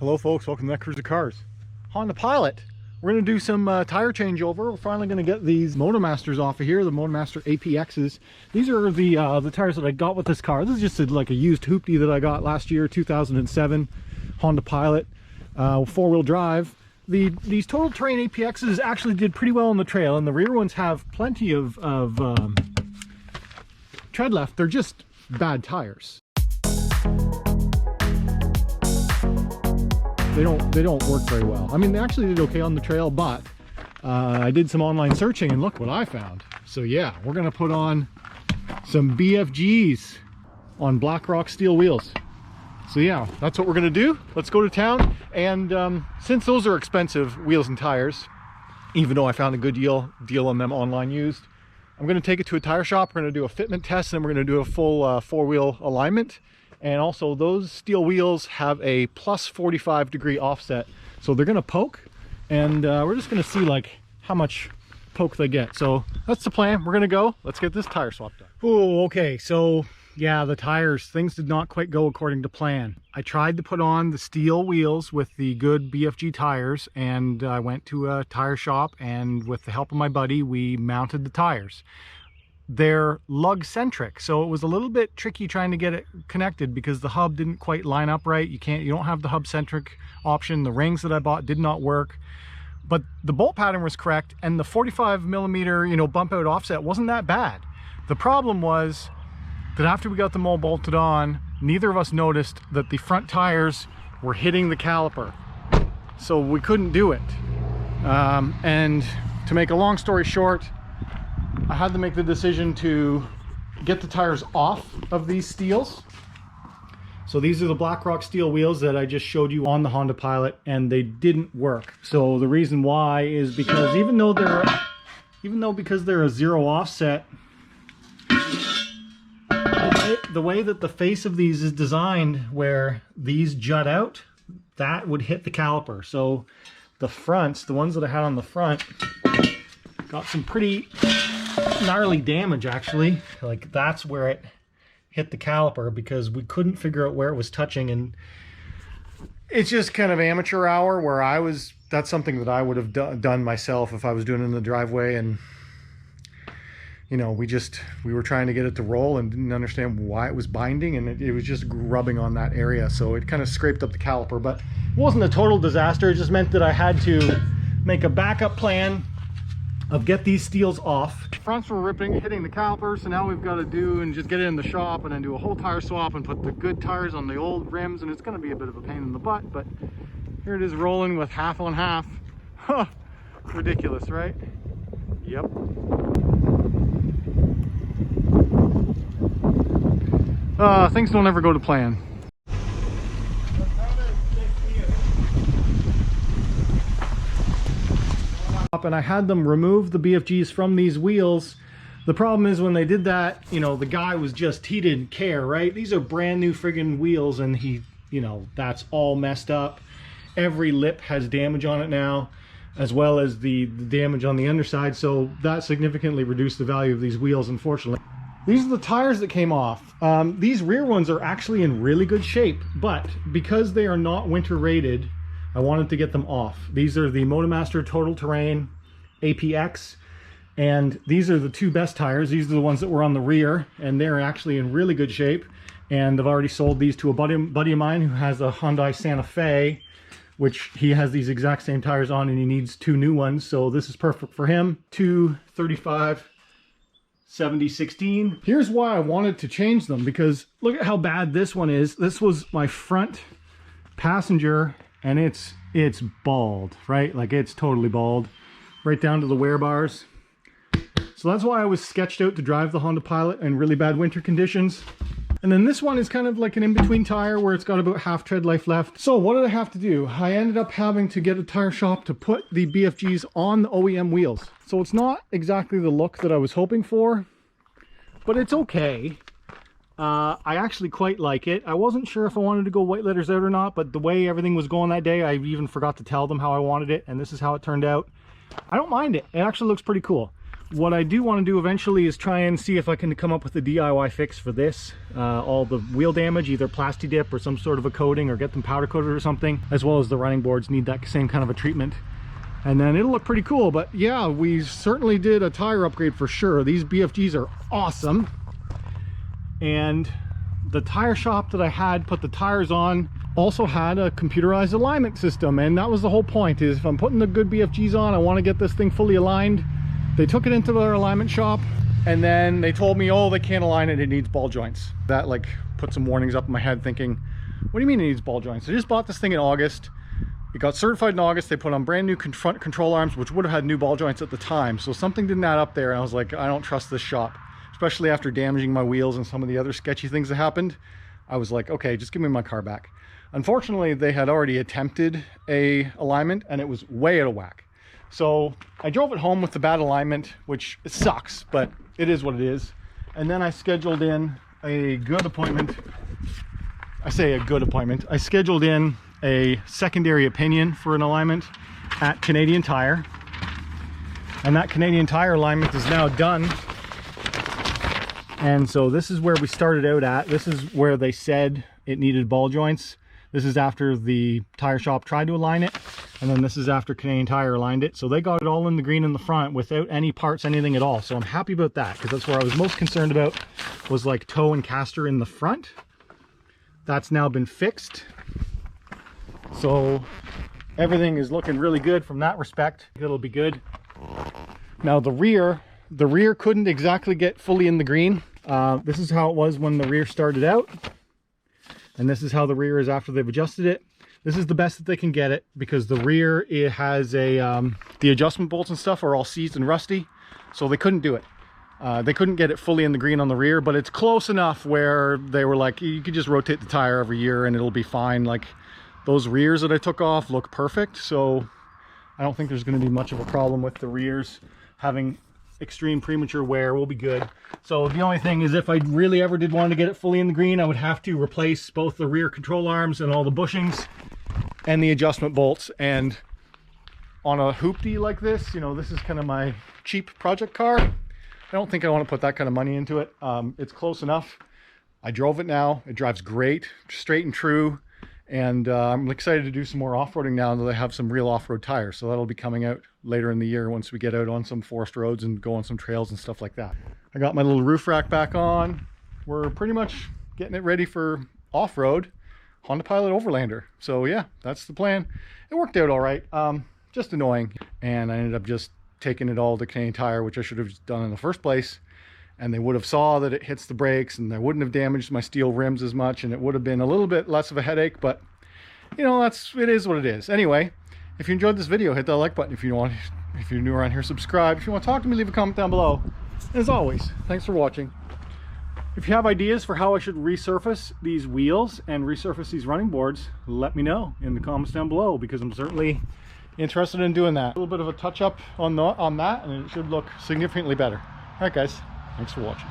Hello folks, welcome to Netcruzer Cars. Honda Pilot. We're going to do some tire changeover. We're finally going to get these Motomasters off of here, the Motomaster APXs. These are the tires that I got with this car. This is just like a used hoopty that I got last year, 2007 Honda Pilot, four-wheel drive. These Total Terrain APXs actually did pretty well on the trail, and the rear ones have plenty of tread left. They're just bad tires. They don't work very well. I mean, they actually did okay on the trail, but I did some online searching and look what I found. So yeah, we're gonna put on some BFGs on BlackRock steel wheels. So yeah, that's what we're gonna do. Let's go to town. And since those are expensive wheels and tires, even though I found a good deal on them online used, I'm gonna take it to a tire shop. We're gonna do a fitment test, and we're gonna do a full four-wheel alignment. And also those steel wheels have a plus 45-degree offset, so they're gonna poke, and we're just gonna see like how much poke they get. So that's the plan. We're gonna go. Let's get this tire swapped done. Oh, okay. So yeah, the tires, things did not quite go according to plan. I tried to put on the steel wheels with the good BFG tires, and I went to a tire shop, and with the help of my buddy, we mounted the tires. They're lug-centric, so it was a little bit tricky trying to get it connected because the hub didn't quite line up right. You don't have the hub-centric option. The rings that I bought did not work, but the bolt pattern was correct, and the 45mm, bump out offset wasn't that bad. The problem was that after we got them all bolted on, neither of us noticed that the front tires were hitting the caliper, so we couldn't do it. And to make a long story short, I had to make the decision to get the tires off of these steels. So these are the BlackRock steel wheels that I just showed you on the Honda Pilot, and they didn't work. So the reason why is because because they're a zero offset, the way that the face of these is designed, where these jut out, that would hit the caliper. So the fronts, the ones that I had on the front, got some pretty gnarly damage actually. Like that's where it hit the caliper because we couldn't figure out where it was touching, and it's just kind of amateur hour where that's something that I would have done myself if I was doing it in the driveway. And we were trying to get it to roll and didn't understand why it was binding, and it was just rubbing on that area, so it kind of scraped up the caliper. But it wasn't a total disaster. It just meant that I had to make a backup plan of get these steels off. Fronts were hitting the caliper, so now we've got to do and just get it in the shop and then do a whole tire swap and put the good tires on the old rims, and it's going to be a bit of a pain in the butt, but here it is rolling with half on half. Huh, ridiculous, right? Yep. Things don't ever go to plan. And I had them remove the BFGs from these wheels. The problem is when they did that, the guy he didn't care, right? These are brand new friggin' wheels, and that's all messed up. Every lip has damage on it now, as well as the damage on the underside, so that significantly reduced the value of these wheels, unfortunately. These are the tires that came off. These rear ones are actually in really good shape, but because they are not winter rated, I wanted to get them off. These are the Motomaster Total Terrain APX, and these are the two best tires. These are the ones that were on the rear, and they're actually in really good shape. And I've already sold these to a buddy of mine who has a Hyundai Santa Fe, which he has these exact same tires on, and he needs two new ones, so this is perfect for him. 235 70/16. Here's why I wanted to change them, because look at how bad this one is. This was my front passenger, and it's bald, right? Like it's totally bald, right down to the wear bars. So that's why I was sketched out to drive the Honda Pilot in really bad winter conditions. And then this one is kind of like an in-between tire where it's got about half tread life left. So what did I have to do? I ended up having to get a tire shop to put the BFGs on the OEM wheels. So it's not exactly the look that I was hoping for, but it's okay. I actually quite like it. I wasn't sure if I wanted to go white letters out or not, but the way everything was going that day, I even forgot to tell them how I wanted it, and this is how it turned out. I don't mind it. It actually looks pretty cool. what I do want to do eventually is try and see if I can come up with a DIY fix for this. All the wheel damage, either plasti dip or some sort of a coating, or get them powder coated or something, as well as the running boards need that same kind of a treatment. And then it'll look pretty cool. But yeah, we certainly did a tire upgrade for sure. These BFGs are awesome. And the tire shop that I had put the tires on also had a computerized alignment system, and that was the whole point, is if I'm putting the good BFGs on, I want to get this thing fully aligned. They took it into their alignment shop, and then they told me, oh, they can't align it, it needs ball joints. That like put some warnings up in my head, thinking, what do you mean it needs ball joints? I just bought this thing in August. It got certified in August. They put on brand new front control arms, which would have had new ball joints at the time. So something didn't add up there, and I was like, I don't trust this shop, especially after damaging my wheels and some of the other sketchy things that happened. I was like, okay, just give me my car back. Unfortunately, they had already attempted a alignment, and it was way out of whack. So I drove it home with the bad alignment, which it sucks, but it is what it is. And then I scheduled in a good appointment. I say a good appointment. I scheduled in a secondary opinion for an alignment at Canadian Tire. And that Canadian Tire alignment is now done. And so this is where we started out at. This is where they said it needed ball joints. This is after the tire shop tried to align it, and then this is after Canadian Tire aligned it. So they got it all in the green in the front without any parts, anything at all. So I'm happy about that, because that's where I was most concerned about, was like toe and caster in the front. That's now been fixed. So everything is looking really good from that respect. It'll be good. Now the rear couldn't exactly get fully in the green. This is how it was when the rear started out. And this is how the rear is after they've adjusted it. This is the best that they can get it, because the rear, it has a, the adjustment bolts and stuff are all seized and rusty. So they couldn't do it. They couldn't get it fully in the green on the rear, but it's close enough where they were like, you could just rotate the tire every year and it'll be fine. Like those rears that I took off look perfect. So I don't think there's going to be much of a problem with the rears having extreme premature wear. Will be good. So the only thing is, if I really ever did want to get it fully in the green, I would have to replace both the rear control arms and all the bushings and the adjustment bolts. And on a hoopty like this, you know, this is kind of my cheap project car. I don't think I want to put that kind of money into it. It's close enough. I drove it now. It drives great, straight and true. And I'm excited to do some more off-roading now that I have some real off-road tires. So that'll be coming out later in the year once we get out on some forest roads and go on some trails and stuff like that. I got my little roof rack back on. We're pretty much getting it ready for off-road Honda Pilot Overlander. So yeah, that's the plan. It worked out all right. Just annoying. And I ended up just taking it all to Canadian Tire, which I should have just done in the first place. And they would have saw that it hits the brakes, and they wouldn't have damaged my steel rims as much, and it would have been a little bit less of a headache. But you know, it is what it is. Anyway, if you enjoyed this video, hit that like button. If you're new around here, subscribe. If you want to talk to me, leave a comment down below. As always, thanks for watching. If you have ideas for how I should resurface these wheels and resurface these running boards, let me know in the comments down below, because I'm certainly interested in doing that. A little bit of a touch up on that, and it should look significantly better. All right, guys. Thanks for watching.